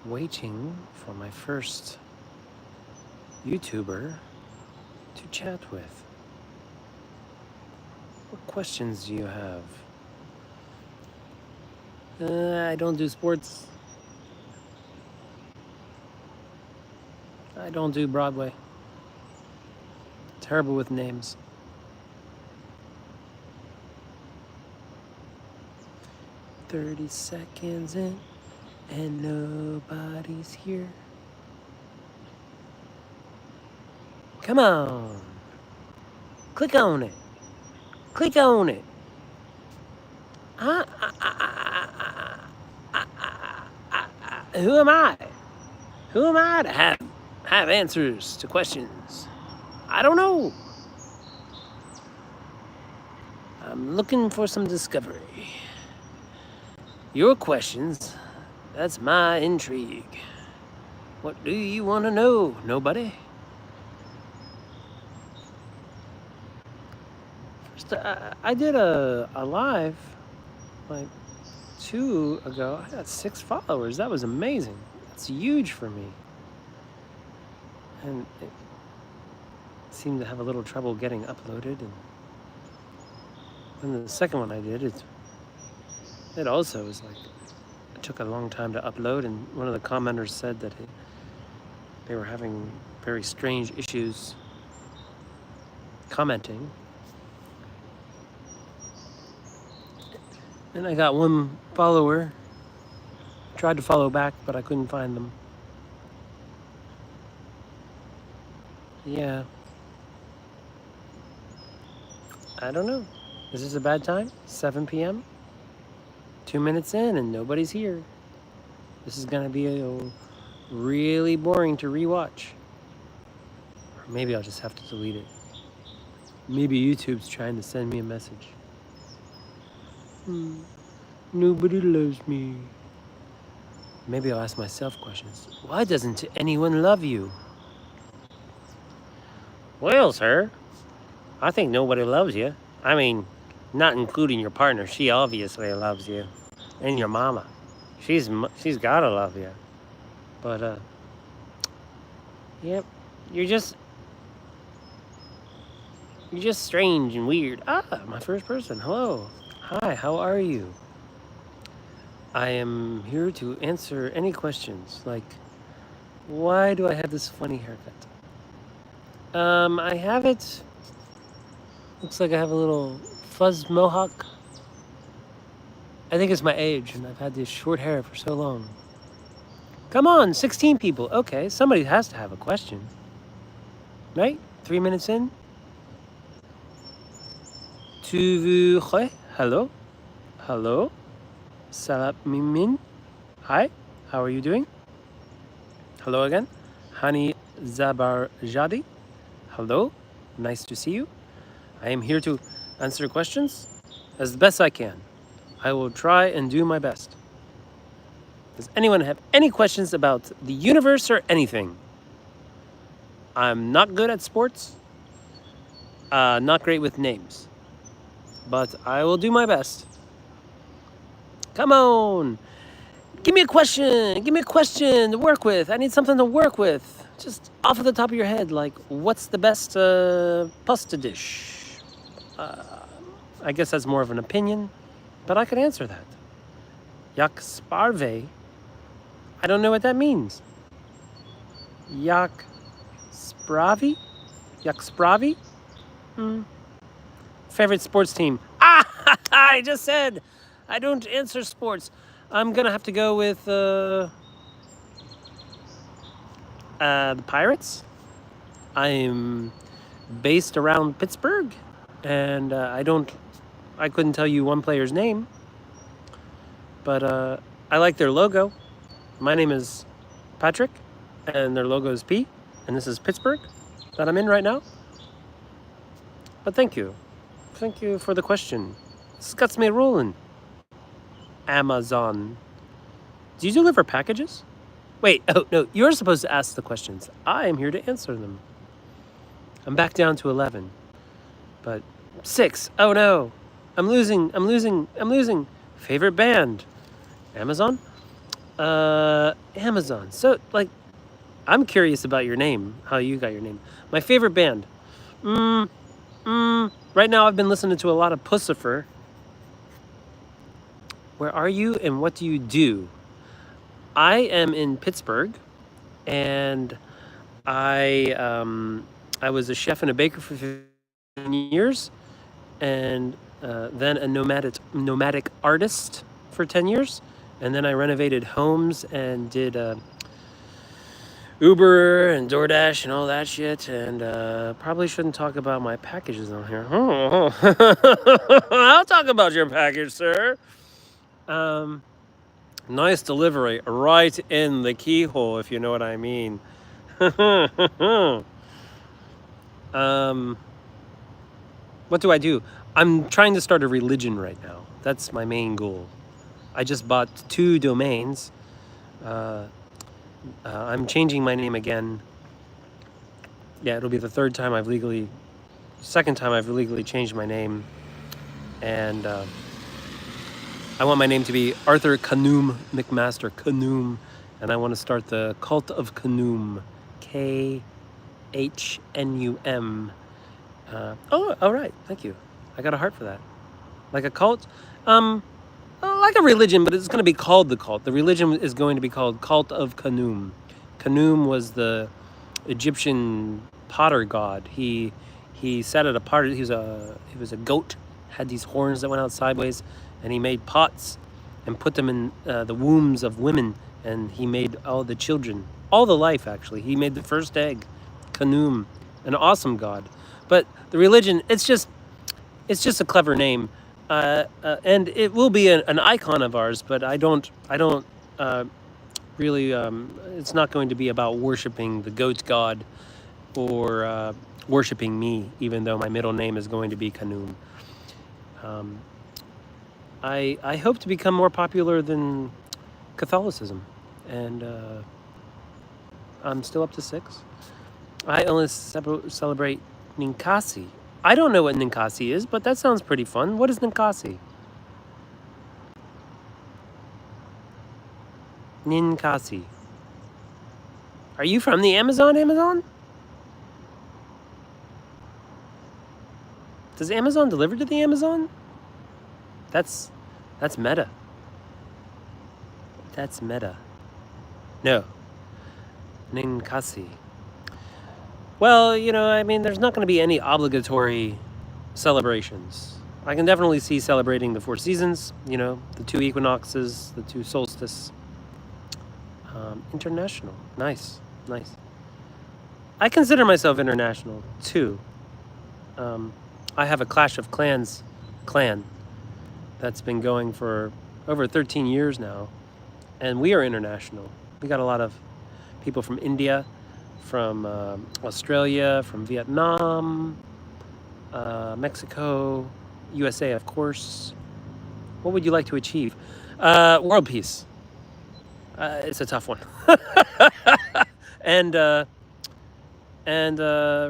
waiting for my first YouTuber to chat with. What questions do you have? I don't do sports. I don't do Broadway. Terrible with names. "30 seconds in and nobody's here." Come on. Click on it. Click on it. Who am I? Who am I to have answers to questions? I don't know. I'm looking for some discovery. Your questions, that's my intrigue. What do you want to know? Nobody? First, I did a live like 2 ago. I got 6 followers. That was amazing. That's huge for me. And it seemed to have a little trouble getting uploaded. And then the second one I did, it also was like, it took a long time to upload, and one of the commenters said that they were having very strange issues commenting. And I got one follower, tried to follow back, but I couldn't find them. Yeah. I don't know. Is this a bad time? 7 p.m.? 2 minutes in and nobody's here. This is gonna be really boring to rewatch. Or maybe I'll just have to delete it. Maybe YouTube's trying to send me a message. Nobody loves me. Maybe I'll ask myself questions. Why doesn't anyone love you? Well, sir, I think nobody loves you. I mean, not including your partner. She obviously loves you. And your mama. She's gotta love you. But, yep, you're just strange and weird. My first person. Hello. Hi, how are you? I am here to answer any questions, like, why do I have this funny haircut? I have it, looks like I have a little fuzz mohawk. I think it's my age, and I've had this short hair for so long. Come on, 16 people. Okay, somebody has to have a question. Right? 3 minutes in. Tu veux... Hello? Hello? Salam Mimin? Hi, how are you doing? Hello again. Hani Zabarjadi? Hello, nice to see you. I am here to answer questions as best I can. I will try and do my best. Does anyone have any questions about the universe or anything? I'm not good at sports. Not great with names. But I will do my best. Come on. Give me a question. Give me a question to work with. I need something to work with. Just off of the top of your head, like, what's the best pasta dish? I guess that's more of an opinion, but I could answer that. Jak sparve? I don't know what that means. Jak spravi? Jak spravi? Favorite sports team? I just said I don't answer sports. I'm gonna have to go with the Pirates. I'm based around Pittsburgh, and I couldn't tell you one player's name, but I like their logo. My name is Patrick, and their logo is P, and this is Pittsburgh that I'm in right now. But thank you. Thank you for the question. This gets me rolling. Amazon. Do you deliver packages? Wait, oh no, you're supposed to ask the questions. I am here to answer them. I'm back down to 11. But 6, oh no. I'm losing. Favorite band? Amazon? Amazon. So, like, I'm curious about your name, how you got your name. My favorite band. Right now, I've been listening to a lot of Pussifer. Where are you and what do you do? I am in Pittsburgh, and I was a chef and a baker for 15 years, and then a nomadic artist for 10 years, and then I renovated homes and did Uber and DoorDash and all that shit, and probably shouldn't talk about my packages on here. I'll talk about your package, sir. Nice delivery, right in the keyhole, if you know what I mean. What do I do? I'm trying to start a religion right now. That's my main goal. I just bought 2 domains. I'm changing my name again. Yeah, it'll be the second time I've legally changed my name. And I want my name to be Arthur Khanum McMaster Khanum. And I want to start the Cult of Khanum. Khnum. Oh, all right. Thank you. I got a heart for that. Like a cult? Like a religion, but it's going to be called the cult. The religion is going to be called Cult of Khanum. Khanum was the Egyptian potter god. He sat at a potter. He was a goat, had these horns that went out sideways, and he made pots and put them in the wombs of women, and he made all the children, all the life actually. He made the first egg. Khanum, an awesome god. But the religion, it's just a clever name. And it will be an icon of ours, but I don't really. It's not going to be about worshiping the goat god or worshiping me, even though my middle name is going to be Khanum. I hope to become more popular than Catholicism, and I'm still up to 6. I only celebrate Ninkasi. I don't know what Ninkasi is, but that sounds pretty fun. What is Ninkasi? Ninkasi. Are you from the Amazon? Does Amazon deliver to the Amazon? That's meta. That's meta. No. Ninkasi. Well, I mean, there's not going to be any obligatory celebrations. I can definitely see celebrating the 4 seasons, the 2 equinoxes, the 2 solstices. International. Nice. I consider myself international, too. I have a Clash of Clans clan that's been going for over 13 years now, and we are international. We got a lot of people from India, from Australia, from Vietnam, Mexico, USA, of course. What would you like to achieve? World peace. It's a tough one. and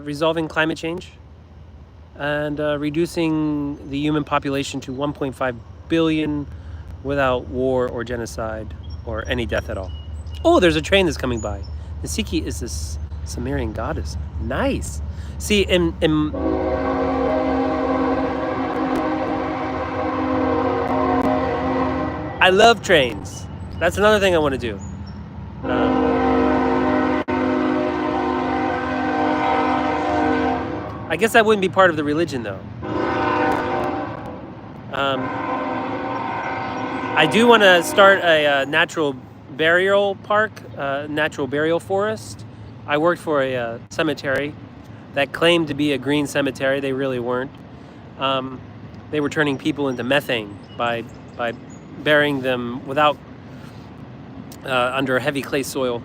resolving climate change, and reducing the human population to 1.5 billion without war or genocide or any death at all. Oh, there's a train that's coming by. Nisiki is this Sumerian goddess. Nice. See, I love trains. That's another thing I want to do. I guess that wouldn't be part of the religion, though. I do want to start a natural burial park, natural burial forest. I worked for a cemetery that claimed to be a green cemetery. They really weren't. They were turning people into methane by burying them without under heavy clay soil,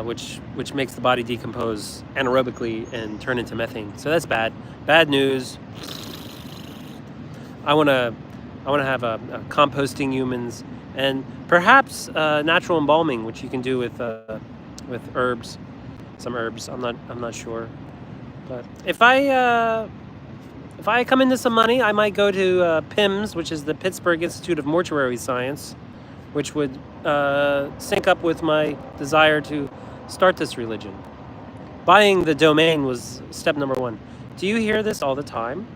which makes the body decompose anaerobically and turn into methane. So that's bad. Bad news. I want to have a composting humans, and perhaps natural embalming, which you can do with herbs, some herbs. I'm not sure, but if I come into some money, I might go to PIMS, which is the Pittsburgh Institute of Mortuary Science, which would sync up with my desire to start this religion. Buying the domain was step number one. Do you hear this all the time?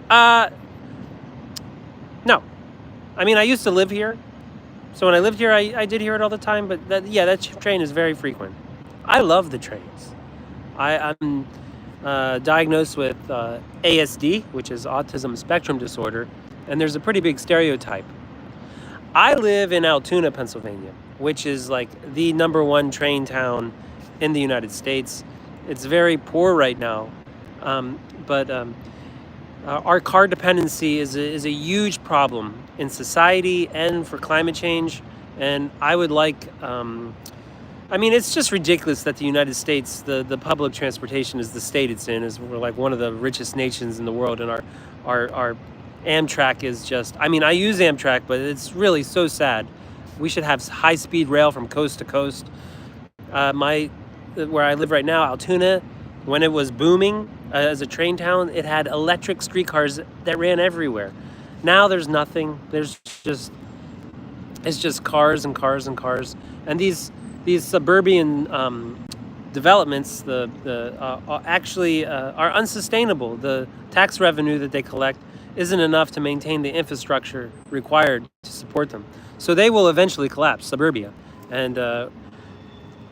No. I mean, I used to live here. So when I lived here, I did hear it all the time. But that train is very frequent. I love the trains. I'm diagnosed with ASD, which is autism spectrum disorder. And there's a pretty big stereotype. I live in Altoona, Pennsylvania, which is like the #1 train town in the United States. It's very poor right now, but our car dependency is a huge problem in society and for climate change. And I would like, I mean, it's just ridiculous that the United States, the public transportation is the state it's in, is we're like one of the richest nations in the world, and our Amtrak is just, I mean, I use Amtrak, but it's really so sad. We should have high-speed rail from coast to coast. Where I live right now, Altoona, when it was booming as a train town, it had electric streetcars that ran everywhere. Now there's nothing. It's just cars and cars and cars. And these suburban developments actually are unsustainable. The tax revenue that they collect isn't enough to maintain the infrastructure required to support them. So they will eventually collapse, suburbia.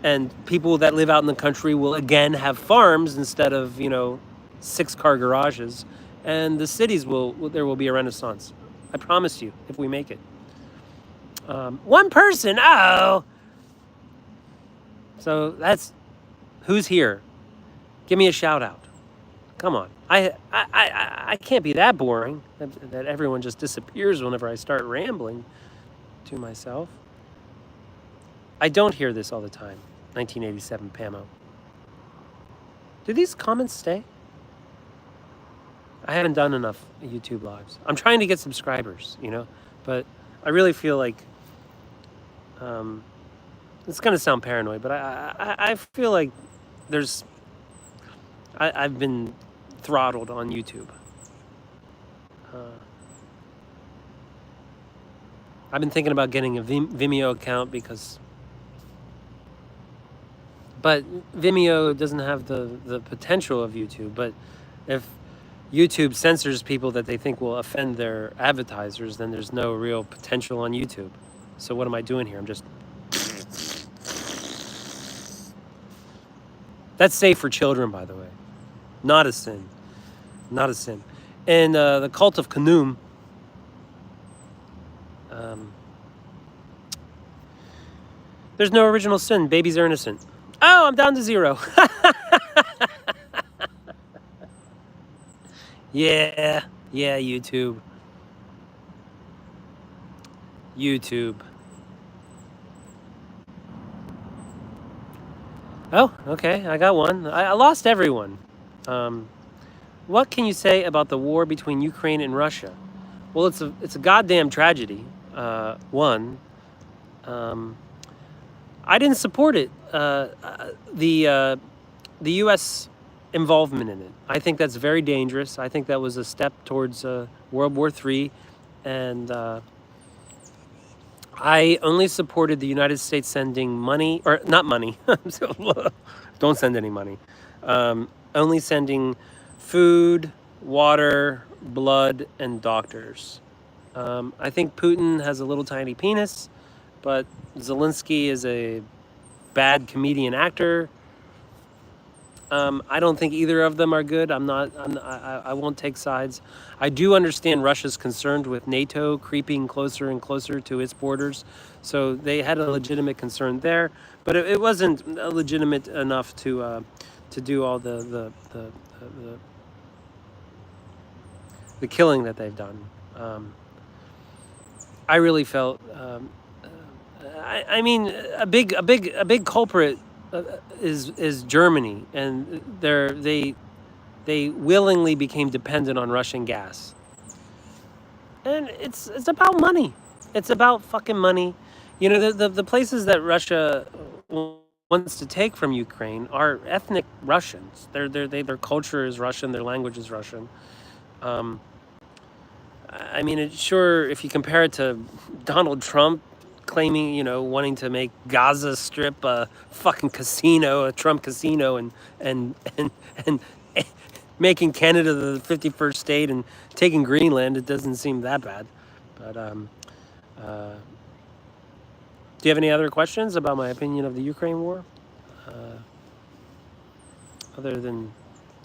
And people that live out in the country will again have farms instead of, 6-car garages. And the cities there will be a renaissance. I promise you, if we make it. One person, oh! So that's, who's here? Give me a shout out. Come on. I can't be that boring that everyone just disappears whenever I start rambling to myself. I don't hear this all the time. 1987 Pamo. Do these comments stay? I haven't done enough YouTube lives. I'm trying to get subscribers, but I really feel like it's going to sound paranoid, but I feel like I've been throttled on YouTube. I've been thinking about getting a Vimeo account but Vimeo doesn't have the potential of YouTube. But if YouTube censors people that they think will offend their advertisers, then there's no real potential on YouTube. So what am I doing here? I'm just... That's safe for children, by the way. Not a sin. Not a sin. And the cult of Khnum, there's no original sin. Babies are innocent. Oh, I'm down to 0. Yeah, YouTube. Oh, okay, I got one. I lost everyone. What can you say about the war between Ukraine and Russia? Well, it's a goddamn tragedy. One, I didn't support it. The U.S. involvement in it. I think that's very dangerous. I think that was a step towards World War III, and I only supported the United States sending money, or not money. Don't send any money. Only sending food, water, blood, and doctors. I think Putin has a little tiny penis, but Zelensky is a bad comedian actor. I don't think either of them are good. I won't take sides. I do understand Russia's concerned with NATO creeping closer and closer to its borders, so they had a legitimate concern there, but it wasn't legitimate enough to do all the killing that they've done. I really felt. I mean, a big culprit is Germany, and they willingly became dependent on Russian gas. And it's about money. It's about fucking money. The places that Russia wants to take from Ukraine are ethnic Russians. Their culture is Russian. Their language is Russian. I mean, if you compare it to Donald Trump claiming, you know, wanting to make Gaza Strip a fucking casino, a Trump casino, and making Canada the 51st state and taking Greenland, it doesn't seem that bad. But do you have any other questions about my opinion of the Ukraine war? Other than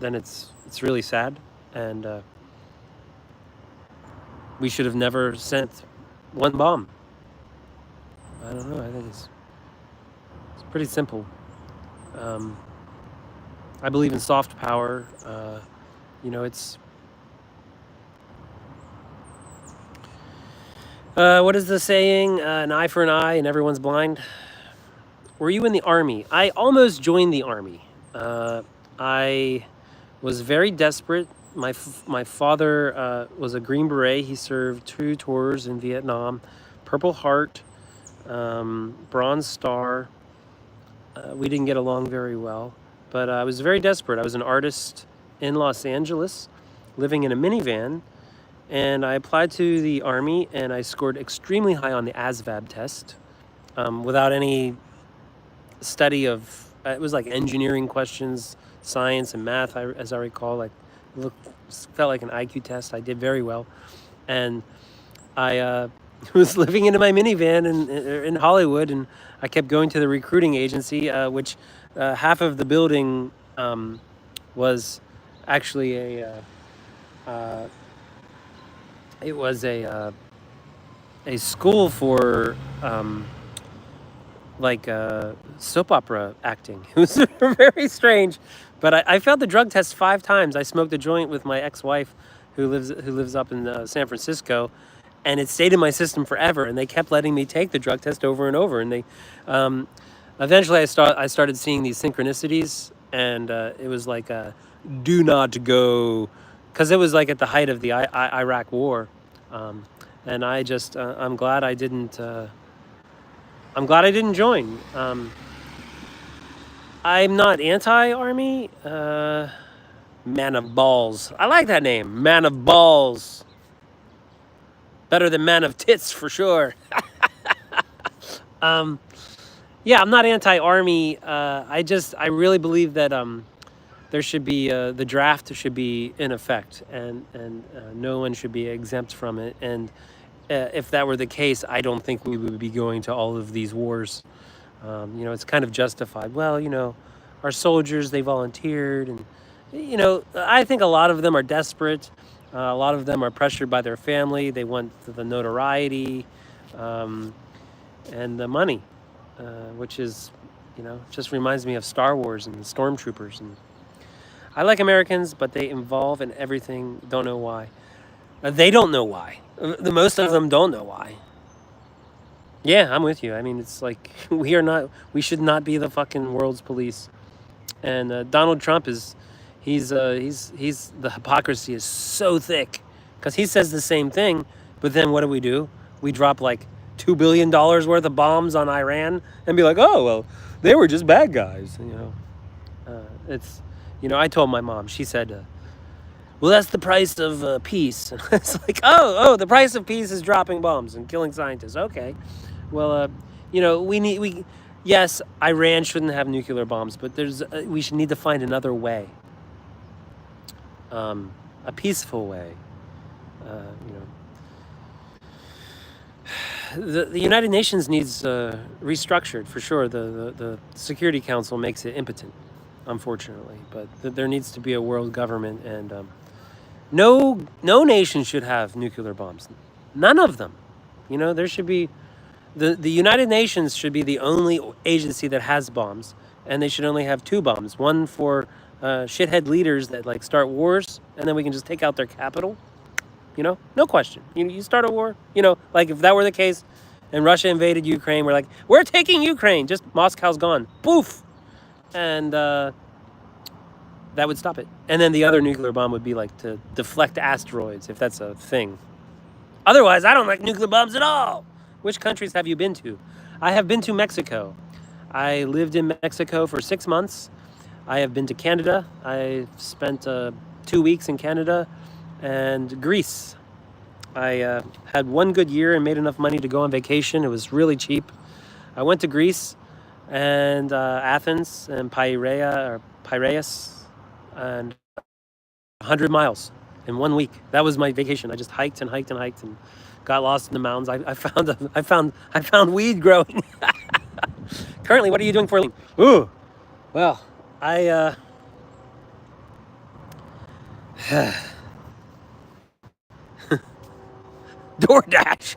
it's really sad, and we should have never sent one bomb. I don't know. I think it's pretty simple. I believe in soft power. You know, it's what is the saying? An eye for an eye, and everyone's blind. Were you in the army? I almost joined the army. I was very desperate. My father was a Green Beret. He served 2 tours in Vietnam, Purple Heart, Bronze Star. We didn't get along very well, but I was very desperate. I was an artist in Los Angeles, living in a minivan, and I applied to the Army, and I scored extremely high on the ASVAB test without any study of, it was like engineering questions, science and math, as I recall. Like, felt like an IQ test. I did very well, and I was living in my minivan in Hollywood, and I kept going to the recruiting agency, which half of the building was actually it was a school for like soap opera acting. It was very strange, but I failed the drug test 5 times. I smoked a joint with my ex-wife, who lives up in San Francisco, and it stayed in my system forever. And they kept letting me take the drug test over and over. And they eventually I started seeing these synchronicities, and it was like do not go, because it was like at the height of the Iraq War, and I just I'm glad I didn't. I'm glad I didn't join. I'm not anti-army. Man of balls. I like that name. Man of balls. Better than man of tits for sure. Yeah, I'm not anti-army. I really believe that there should be the draft should be in effect, and no one should be exempt from it. And if that were the case, I don't think we would be going to all of these wars. You know, it's kind of justified. Well, you know, our soldiers, they volunteered, and you know, I think a lot of them are desperate. A lot of them are pressured by their family. They want the notoriety and the money, which is, you know, just reminds me of Star Wars and the Stormtroopers. And I like Americans, but they involve in everything. Don't know why. They don't know why. The most of them don't know why. Yeah, I'm with you. I mean, it's like we should not be the fucking world's police. And Donald Trump he's the hypocrisy is so thick, because he says the same thing, but then what do? We drop like $2 billion worth of bombs on Iran and be like, oh, well, they were just bad guys. You know, it's, you know, I told my mom, she said, well, that's the price of peace. It's like, oh, the price of peace is dropping bombs and killing scientists. Okay. Well, you know, yes, Iran shouldn't have nuclear bombs, but we should need to find another way, a peaceful way. You know, the United Nations needs restructured for sure. The Security Council makes it impotent, unfortunately, but there needs to be a world government, and no nation should have nuclear bombs. None of them. You know, there should be the United Nations should be the only agency that has bombs, and they should only have 2 bombs. One for shithead leaders that like start wars, and then we can just take out their capital. You know, no question. You start a war. You know, like if that were the case, and Russia invaded Ukraine, we're like, we're taking Ukraine. Just Moscow's gone. Poof, and that would stop it. And then the other nuclear bomb would be like to deflect asteroids, if that's a thing. Otherwise, I don't like nuclear bombs at all. Which countries have you been to? I have been to Mexico. I lived in Mexico for 6 months. I have been to Canada. I spent 2 weeks in Canada, and Greece. I had one good year and made enough money to go on vacation. It was really cheap. I went to Greece and Athens and Piraeus, and 100 miles in 1 week. That was my vacation. I just hiked and hiked and hiked and got lost in the mountains. I found weed growing. Currently, what are you doing for a living? Ooh, well, I DoorDash.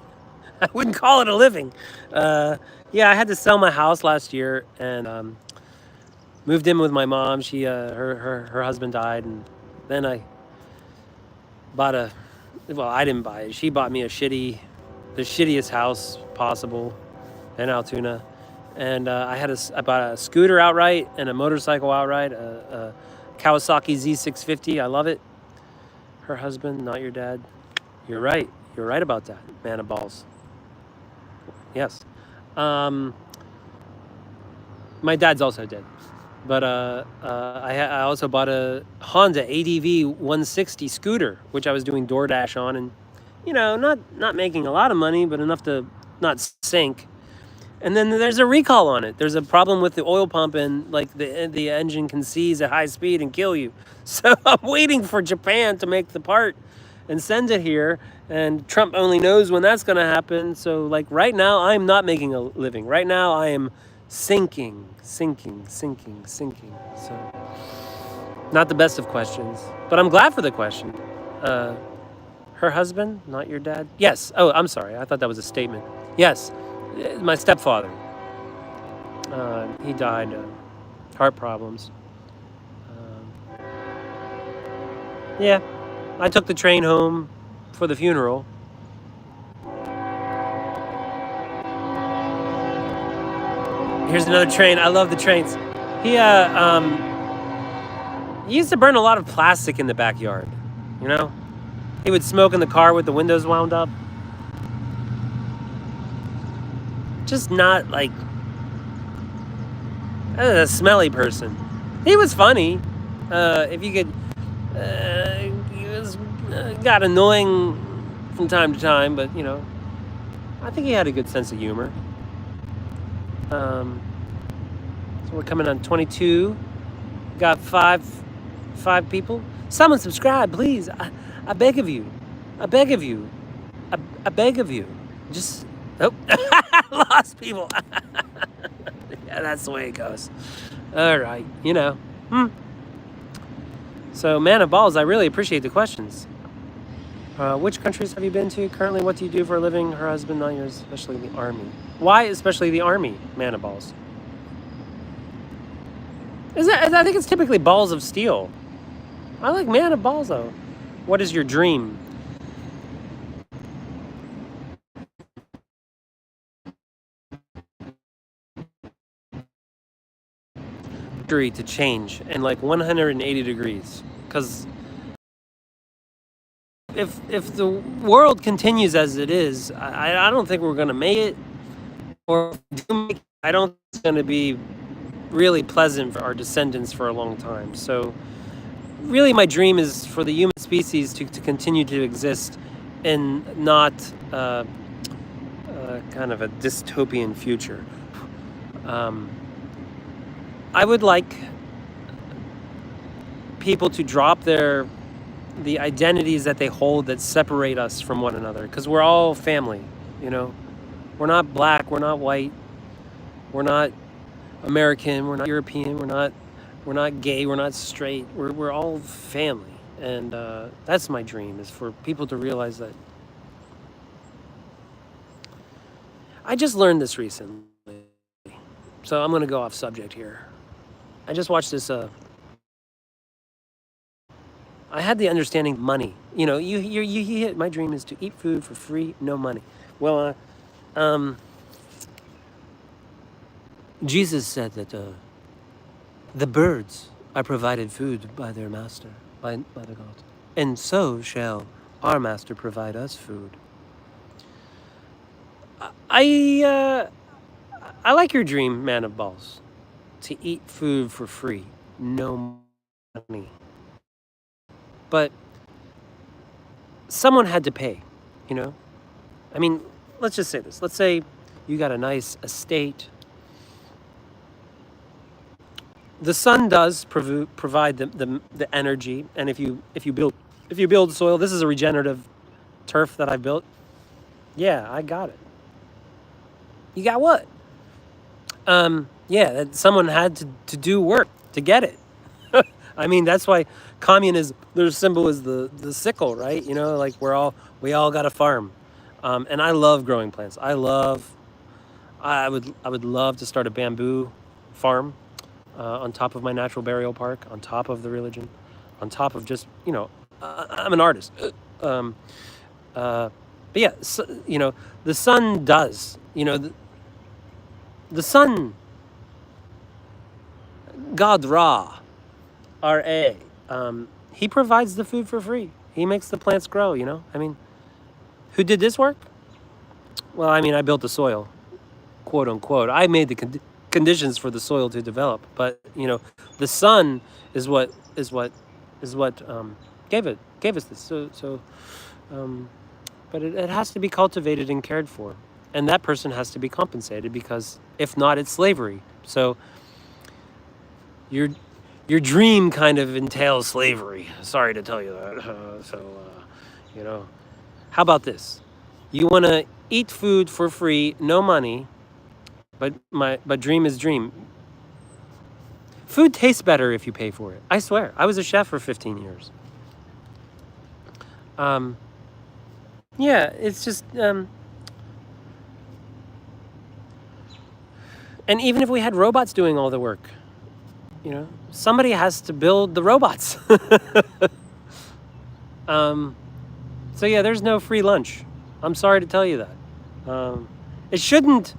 I wouldn't call it a living. Yeah, I had to sell my house last year and moved in with my mom. Her husband died, and then I bought a. Well, I didn't buy it. She bought me the shittiest house possible in Altoona, and I bought a scooter outright and a motorcycle outright, a Kawasaki Z650. I love it. Her husband, not your dad. You're right. You're right about that, man of balls. Yes. My dad's also dead. But I also bought a Honda ADV 160 scooter, which I was doing DoorDash on, and not making a lot of money, but enough to not sink. And then there's a recall on it. There's a problem with the oil pump, and like the engine can seize at high speed and kill you. So I'm waiting for Japan to make the part and send it here. And Trump only knows when that's going to happen. So like right now, I'm not making a living. Right now, I am sinking. So not the best of questions, but I'm glad for the question. Her husband, not your dad? Yes. Oh, I'm sorry. I thought that was a statement. Yes. My stepfather. He died, heart problems. Yeah, I took the train home for the funeral. Here's another train. I love the trains. He used to burn a lot of plastic in the backyard. He would smoke in the car with the windows wound up. Just not like a smelly person. He was funny. If you could, he was got annoying from time to time, but I think he had a good sense of humor. So we're coming on 22. Got five people. Someone subscribe, please. I beg of you. I beg of you. I beg of you. Just lost people. Yeah, that's the way it goes. All right, So, man of balls, I really appreciate the questions. Which countries have you been to? Currently, what do you do for a living? Her husband, not yours, especially the army. Why especially the army, man of balls? I think it's typically balls of steel. I like man of balls, though. What is your dream? To change in like 180 degrees, because if the world continues as it is, I don't think we're gonna make it, or if we do make it, I don't think it's gonna be really pleasant for our descendants for a long time. So really my dream is for the human species to continue to exist in not kind of a dystopian future. I would like people to drop the identities that they hold that separate us from one another, because we're all family. We're not black, we're not white, we're not American, we're not European, we're not gay, we're not straight. We're all family, and that's my dream, is for people to realize that. I just learned this recently, so I'm gonna go off subject here. I just watched this. I had the understanding money. You hit. My dream is to eat food for free, no money. Well, Jesus said that the birds are provided food by their master, by the God, and so shall our master provide us food. I like your dream, man of balls, to eat food for free, no money. But someone had to pay. You know, I mean, let's just say this. Let's say you got a nice estate. The sun does provide the energy, and if you build soil, this is a regenerative turf that I built. Yeah, I got it. You got what? Yeah, that someone had to do work to get it. I mean, that's why communism, their symbol is the sickle, right? You know, like we all got a farm. And I love growing plants. I would love to start a bamboo farm on top of my natural burial park, on top of the religion, on top of just, I'm an artist. Um, but yeah, so, the sun does, the sun, God Ra, R.A., he provides the food for free. He makes the plants grow, I mean, who did this work? Well, I mean, I built the soil, quote unquote. I made the conditions for the soil to develop, but the sun is what gave us this. But it has to be cultivated and cared for, and that person has to be compensated, because if not, it's slavery. So your dream kind of entails slavery. Sorry to tell you that. How about this? You want to eat food for free, no money, but dream is dream. Food tastes better if you pay for it. I swear. I was a chef for 15 years. Yeah, it's just and even if we had robots doing all the work, somebody has to build the robots. So yeah, there's no free lunch. I'm sorry to tell you that. It shouldn't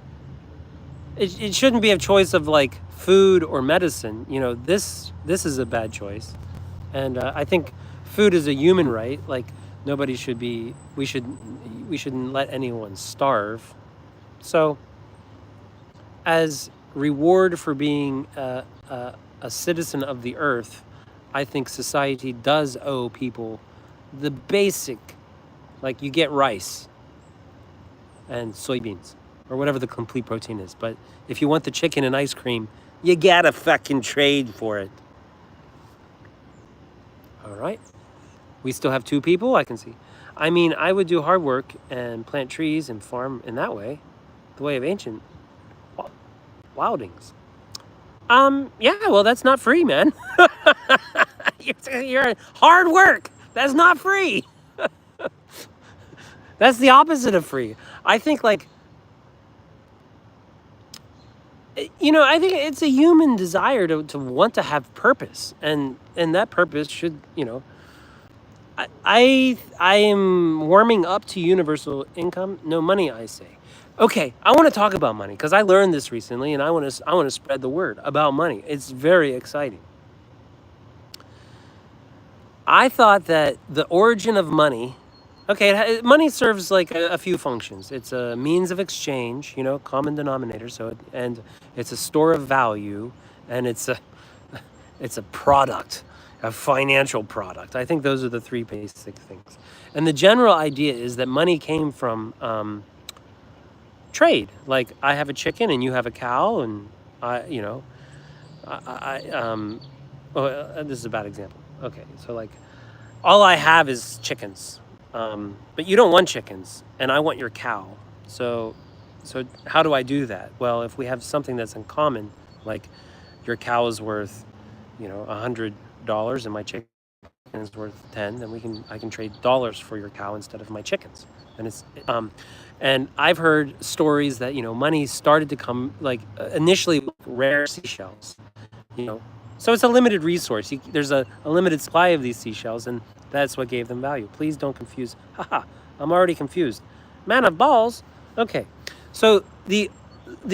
be a choice of like food or medicine. This is a bad choice, and I think food is a human right. Like we shouldn't let anyone starve. So, as reward for being a citizen of the earth, I think society does owe people the basic, like you get rice and soybeans or whatever the complete protein is. But if you want the chicken and ice cream, you gotta fucking trade for it. All right. We still have 2 people, I can see. I mean, I would do hard work and plant trees and farm in that way, the way of ancient wildings. Yeah, well, that's not free, man. You're hard work. That's not free. That's the opposite of free. I think I think it's a human desire to want to have purpose, and that purpose should, I am warming up to universal income, no money, I say. Okay, I want to talk about money because I learned this recently, and I want to spread the word about money. It's very exciting. I thought that the origin of money, money serves like a few functions. It's a means of exchange, common denominator. And it's a store of value, and it's a product, a financial product. I think those are the 3 basic things. And the general idea is that money came from trade. Like I have a chicken and you have a cow, and this is a bad example. Okay, so like all I have is chickens, but you don't want chickens, and I want your cow. So how do I do that? Well, if we have something that's in common, like your cow is worth, $100, and my chicken is worth 10, then I can trade dollars for your cow instead of my chickens. And and I've heard stories that money started to come like initially rare seashells, so it's a limited resource. There's a limited supply of these seashells, and that's what gave them value. Please don't confuse. Haha, I'm already confused. Man of balls. Okay, so the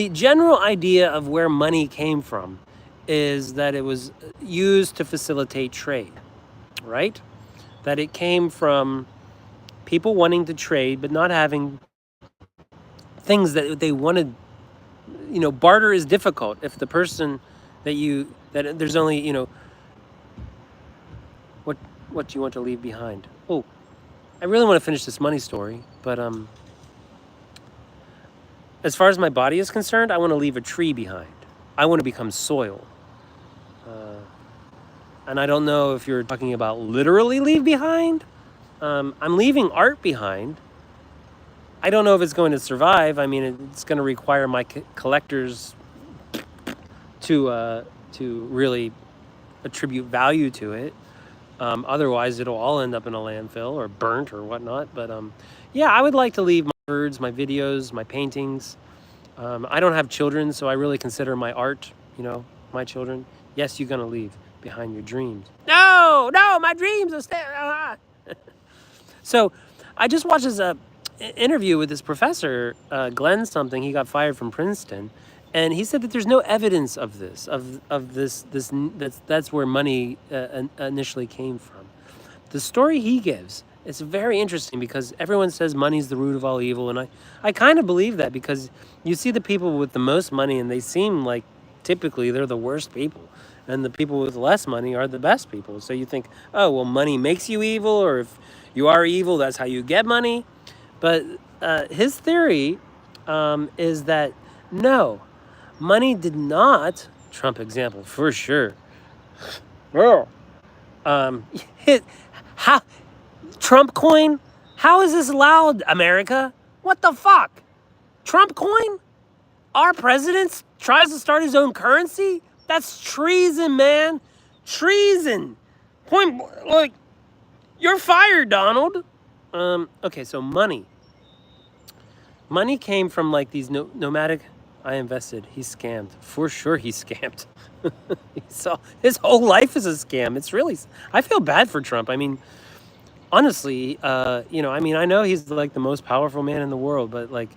general idea of where money came from is that it was used to facilitate trade, right? That it came from people wanting to trade but not having things that they wanted. Barter is difficult if the person that there's only, what do you want to leave behind? Oh, I really want to finish this money story, But as far as my body is concerned, I want to leave a tree behind. I want to become soil. And I don't know if you're talking about literally leave behind. I'm leaving art behind. I don't know if it's going to survive. I mean, it's going to require my collectors to really attribute value to it. Otherwise, it'll all end up in a landfill or burnt or whatnot. But yeah, I would like to leave my words, my videos, my paintings. I don't have children, so I really consider my art, my children. Yes, you're going to leave behind your dreams. No, my dreams are still... So I just watched this interview with this professor, Glenn something. He got fired from Princeton. And he said that there's no evidence of this, that's where money initially came from. The story he gives, it's very interesting because everyone says money's the root of all evil. And I kind of believe that, because you see the people with the most money and they seem like typically they're the worst people. And the people with less money are the best people. So you think, oh, well, money makes you evil, or if you are evil, that's how you get money. But his theory is that no, money did not, Trump example for sure. Trump coin? How is this allowed, America? What the fuck? Trump coin? Our president tries to start his own currency? That's treason, man. Treason. Point, like, you're fired, Donald. Okay, so money. Money came from like these nomadic... I invested. He scammed. For sure he scammed. His whole life is a scam. It's really... I feel bad for Trump. I mean, honestly, I know he's like the most powerful man in the world, but like,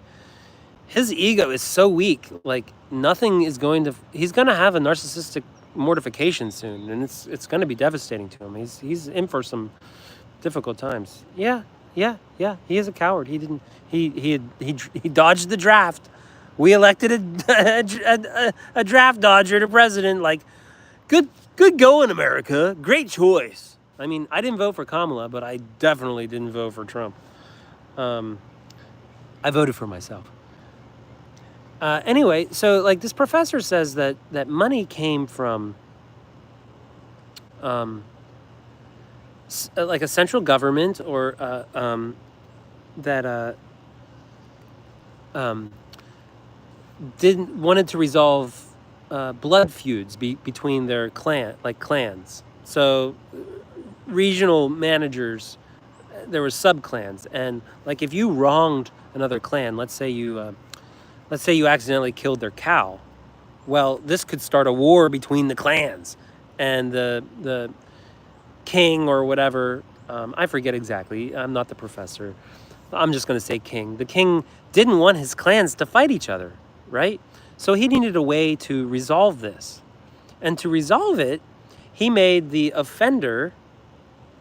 his ego is so weak. Like, nothing is going to... He's going to have a narcissistic mortification soon, and it's going to be devastating to him. He's in for some difficult times. Yeah. He is a coward. He didn't... He dodged the draft. We elected a draft dodger to president. Like, good going, America. Great choice. I mean, I didn't vote for Kamala, but I definitely didn't vote for Trump. I voted for myself. Anyway, so like this professor says that money came from like a central government, or wanted to resolve blood feuds between their clans. So regional managers, there were sub-clans, and like if you wronged another clan, let's say you accidentally killed their cow, well, this could start a war between the clans, and the king or whatever, I forget exactly, I'm not the professor, I'm just going to say king. The king didn't want his clans to fight each other, right? So he needed a way to resolve this. And to resolve it, he made the offender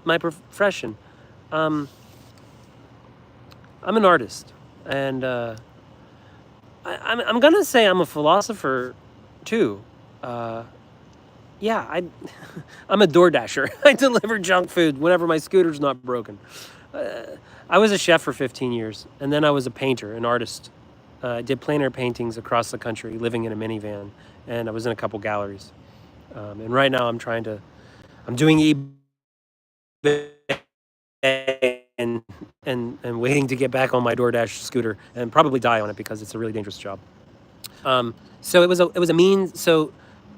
my profession. I'm an artist, and I'm going to say I'm a philosopher too. I'm a DoorDasher. I deliver junk food whenever my scooter's not broken. I was a chef for 15 years, and then I was a painter, an artist. I did plein air paintings across the country, living in a minivan, and I was in a couple galleries. And right now I'm doing eBay and waiting to get back on my DoorDash scooter and probably die on it because it's a really dangerous job. So it was a means. So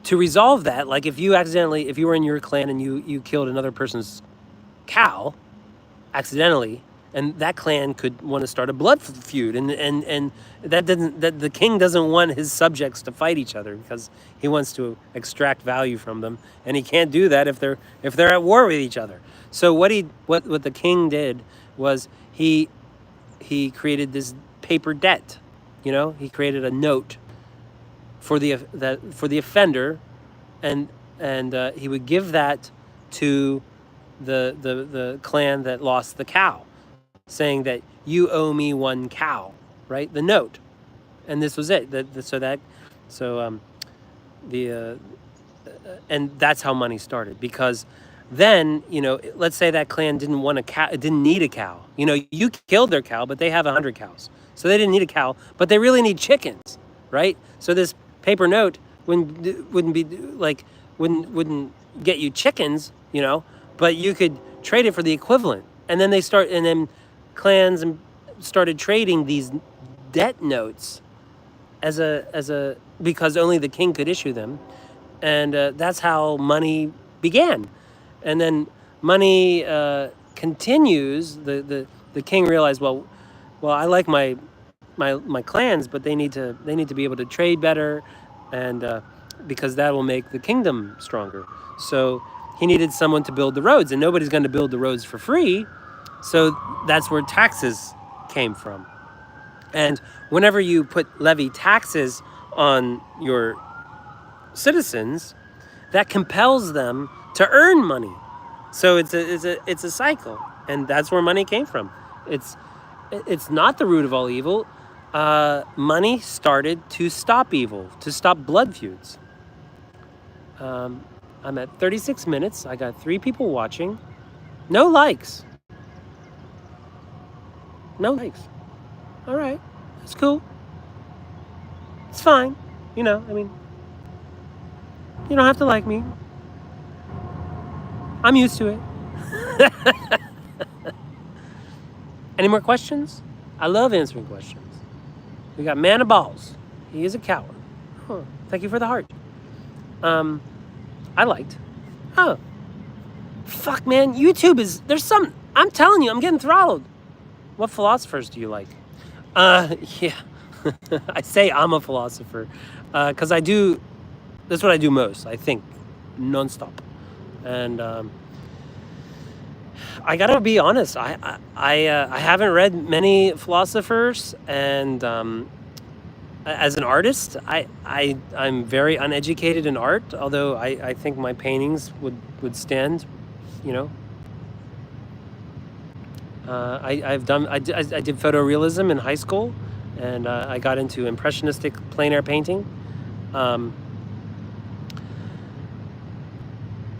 to resolve that, like if you were in your clan and you killed another person's cow accidentally, and that clan could want to start a blood feud, and that the king doesn't want his subjects to fight each other because he wants to extract value from them, and he can't do that if they're at war with each other. So what the king did was he created this paper debt. He created a note for the offender, and he would give that to the clan that lost the cow, saying that you owe me 1 cow, right? The note, and this was it. And that's how money started, because then, let's say that clan didn't want a cow, didn't need a cow. You killed their cow, but they have 100 cows. So they didn't need a cow, but they really need chickens, right? So this paper note wouldn't be like, wouldn't get you chickens, but you could trade it for the equivalent. And then and then clans started trading these debt notes because only the king could issue them. And that's how money began. And then money continues. The king realized, well, I like my clans, but they need to be able to trade better, and because that will make the kingdom stronger. So he needed someone to build the roads, and nobody's going to build the roads for free. So that's where taxes came from. And whenever you levy taxes on your citizens, that compels them to earn money. So it's a cycle, and that's where money came from. It's not the root of all evil. Money started to stop evil, to stop blood feuds. I'm at 36 minutes. I got 3 people watching. No likes. No likes. All right, that's cool. It's fine. You don't have to like me. I'm used to it. Any more questions? I love answering questions. We got Man of Balls. He is a coward. Huh. Thank you for the heart. I liked. Oh. Fuck, man. YouTube I'm telling you, I'm getting throttled. What philosophers do you like? Yeah. I say I'm a philosopher because that's what I do most, I think, nonstop. And I gotta be honest, I haven't read many philosophers, and as an artist, I'm very uneducated in art, although I think my paintings would stand, I did photorealism in high school, and I got into impressionistic plein air painting.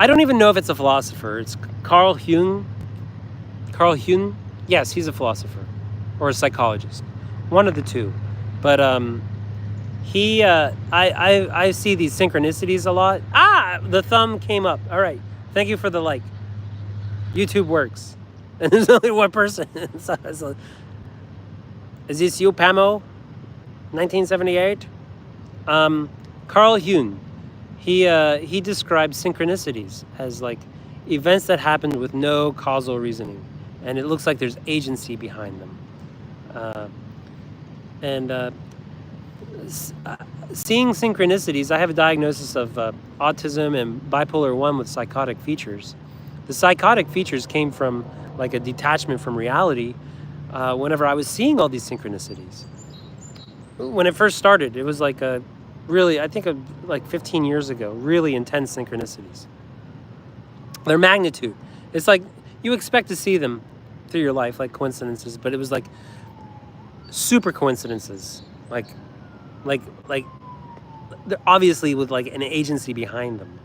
I don't even know if it's a philosopher. It's Carl Jung. Carl Jung? Yes, he's a philosopher or a psychologist. One of the two. But I see these synchronicities a lot. The thumb came up. All right. Thank you for the like. YouTube works. And there's only one person. So, is this you, Pamo? 1978? Carl Jung. He describes synchronicities as like events that happened with no causal reasoning, and it looks like there's agency behind them. Seeing synchronicities, I have a diagnosis of autism and bipolar 1 with psychotic features. The psychotic features came from like a detachment from reality whenever I was seeing all these synchronicities. When it first started, it was like I think like 15 years ago, really intense synchronicities. Their magnitude. It's like you expect to see them through your life, like coincidences, but it was like super coincidences. Like they're obviously with like an agency behind them.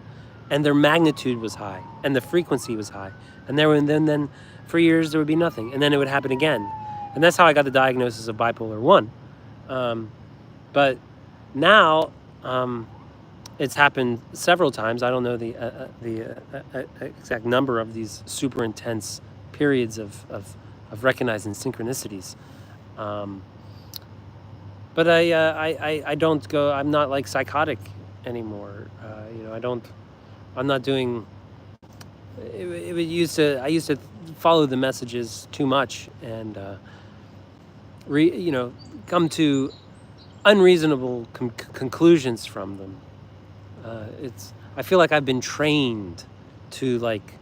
And their magnitude was high, and the frequency was high. And then for years there would be nothing, and then it would happen again. And that's how I got the diagnosis of bipolar 1. But now, it's happened several times. I don't know the exact number of these super intense periods of recognizing synchronicities. But I don't go. I'm not like psychotic anymore. I'm not doing. I used to follow the messages too much and come to unreasonable conclusions from them. I feel like I've been trained to like.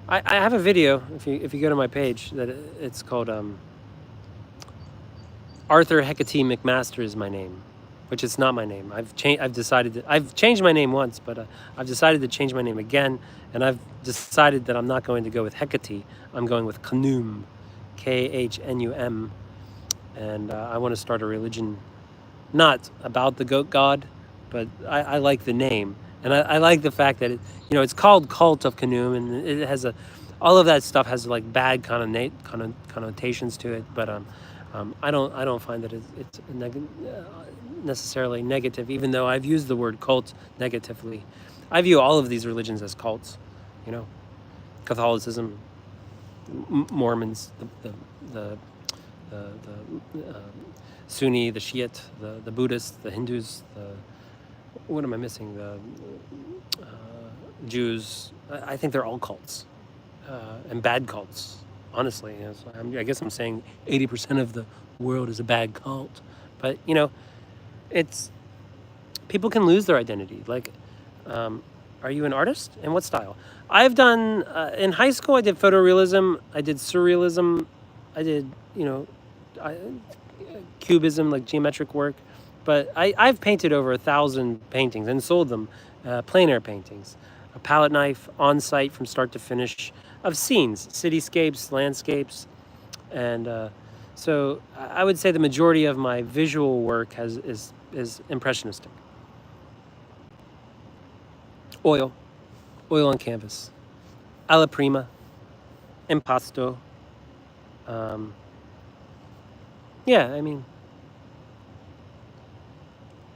I have a video if you go to my page that it's called Arthur Hecate McMaster is my name, which is not my name. I've changed my name once, but I've decided to change my name again, and I've decided that I'm not going to go with Hecate. I'm going with Khnum, Khnum, and I want to start a religion not about the goat god, but I like the name, and I like the fact that it's called Cult of Kanoom, and it has all of that stuff has like bad connotations to it, but I don't find that it's necessarily negative, even though I've used the word cult negatively. I view all of these religions as cults, Catholicism, Mormons, the Sunni, the Shiite, the Buddhists, the Hindus, what am I missing? The Jews. I think they're all cults, and bad cults. Honestly, I guess I'm saying 80% of the world is a bad cult, but it's people can lose their identity. Like, are you an artist? And what style? I've done in high school. I did photorealism. I did surrealism. I did cubism, like geometric work. But I've painted over 1,000 paintings and sold them, plein air paintings, a palette knife on site from start to finish of scenes, cityscapes, landscapes, and so I would say the majority of my visual work is impressionistic. Oil on canvas, alla prima, impasto. Yeah, I mean,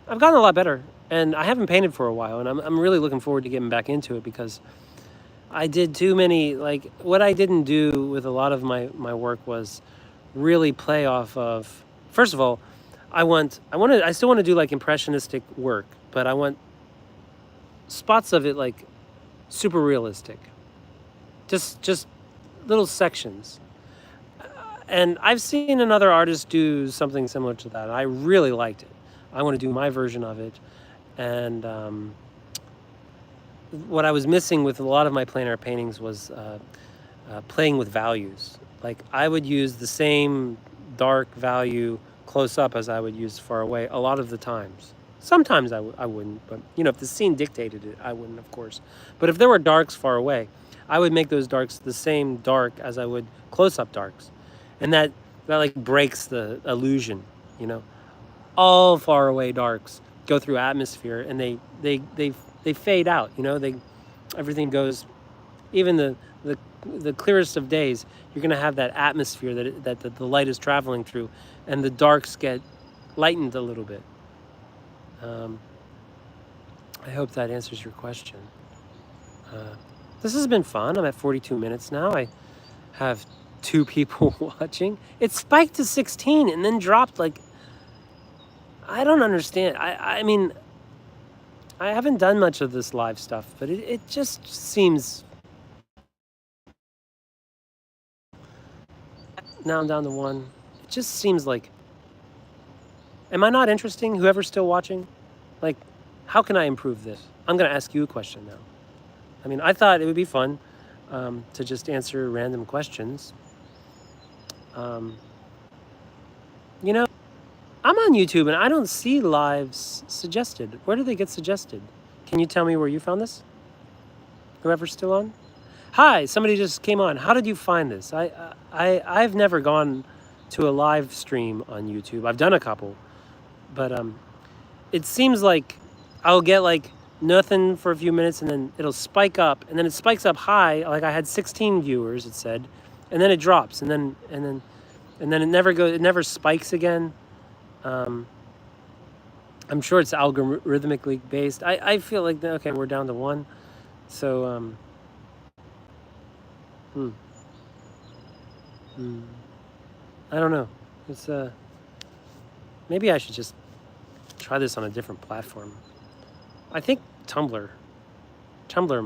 I've gotten a lot better, and I haven't painted for a while, and I'm really looking forward to getting back into it because I did too many, like, what I didn't do with a lot of my work was really play off of, first of all, I still want to do like impressionistic work, but I want spots of it like super realistic, just little sections. And I've seen another artist do something similar to that. I really liked it. I want to do my version of it. And what I was missing with a lot of my plein air paintings was playing with values. Like, I would use the same dark value close up as I would use far away a lot of the times. Sometimes I wouldn't, but if the scene dictated it, I wouldn't, of course. But if there were darks far away, I would make those darks the same dark as I would close-up darks. And that like breaks the illusion, All far away darks go through atmosphere and they fade out, everything goes, even the clearest of days, you're going to have that atmosphere that the light is traveling through, and the darks get lightened a little bit. I hope that answers your question. This has been fun. I'm at 42 minutes now. I have 2 people watching. It spiked to 16 and then dropped. Like, I don't understand. I mean, I haven't done much of this live stuff, but it just seems... Now I'm down to 1. It just seems like... Am I not interesting? Whoever's still watching? Like, how can I improve this? I'm going to ask you a question now. I mean, I thought it would be fun to just answer random questions. I'm on YouTube and I don't see lives suggested. Where do they get suggested? Can you tell me where you found this? Whoever's still on? Hi, somebody just came on. How did you find this? I've never gone to a live stream on YouTube. I've done a couple, but it seems like I'll get like nothing for a few minutes and then it'll spike up, and then it spikes up high. Like, I had 16 viewers, it said, and then it drops, and then it never goes. It never spikes again. I'm sure it's algorithmically based. I feel like, okay, we're down to 1. So, I don't know. It's, maybe I should just try this on a different platform. I think Tumblr might